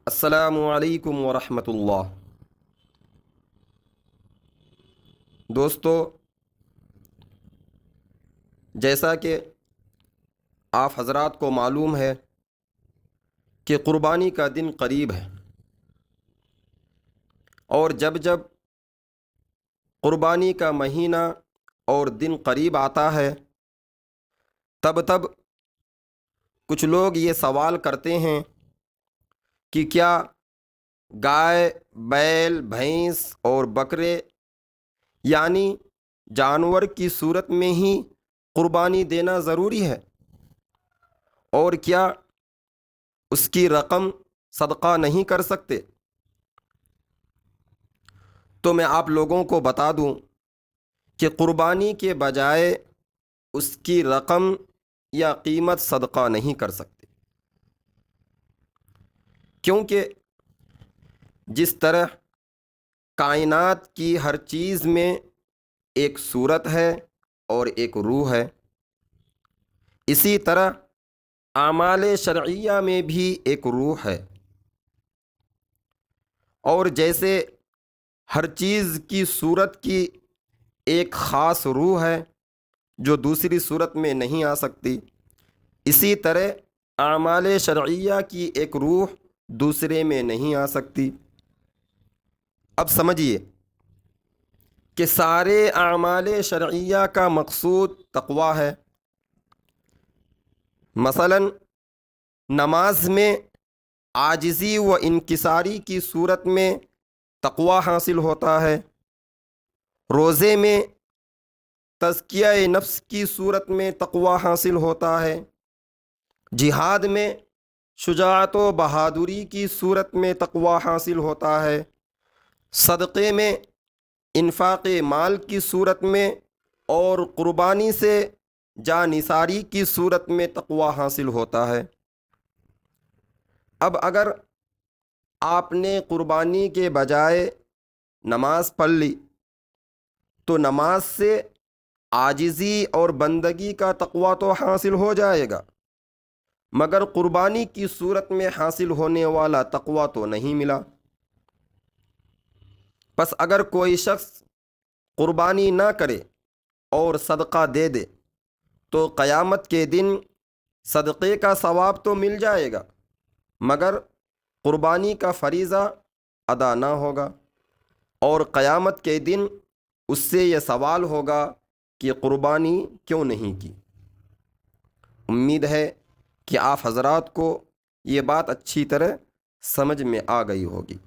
السلام علیکم ورحمۃ اللہ۔ دوستو، جیسا کہ آپ حضرات کو معلوم ہے کہ قربانی کا دن قریب ہے، اور جب جب قربانی کا مہینہ اور دن قریب آتا ہے تب تب کچھ لوگ یہ سوال کرتے ہیں کہ کیا گائے، بیل، بھینس اور بکرے یعنی جانور کی صورت میں ہی قربانی دینا ضروری ہے، اور کیا اس کی رقم صدقہ نہیں کر سکتے؟ تو میں آپ لوگوں کو بتا دوں کہ قربانی کے بجائے اس کی رقم یا قیمت صدقہ نہیں کر سکتے، کیونکہ جس طرح کائنات کی ہر چیز میں ایک صورت ہے اور ایک روح ہے، اسی طرح اعمال شرعیہ میں بھی ایک روح ہے، اور جیسے ہر چیز کی صورت کی ایک خاص روح ہے جو دوسری صورت میں نہیں آ سکتی، اسی طرح اعمال شرعیہ کی ایک روح دوسرے میں نہیں آ سکتی۔ اب سمجھیے کہ سارے اعمال شرعیہ کا مقصود تقوی ہے۔ مثلا نماز میں عاجزی و انکساری کی صورت میں تقوی حاصل ہوتا ہے، روزے میں تزکیہ نفس کی صورت میں تقوی حاصل ہوتا ہے، جہاد میں شجاعت و بہادری کی صورت میں تقوی حاصل ہوتا ہے، صدقے میں انفاق مال کی صورت میں اور قربانی سے جانثاری کی صورت میں تقوی حاصل ہوتا ہے۔ اب اگر آپ نے قربانی کے بجائے نماز پڑھ لی تو نماز سے عاجزی اور بندگی کا تقوی تو حاصل ہو جائے گا، مگر قربانی کی صورت میں حاصل ہونے والا تقوی تو نہیں ملا۔ پس اگر کوئی شخص قربانی نہ کرے اور صدقہ دے دے تو قیامت کے دن صدقے کا ثواب تو مل جائے گا، مگر قربانی کا فریضہ ادا نہ ہوگا، اور قیامت کے دن اس سے یہ سوال ہوگا کہ قربانی کیوں نہیں کی۔ امید ہے کہ آپ حضرات کو یہ بات اچھی طرح سمجھ میں آ گئی ہوگی۔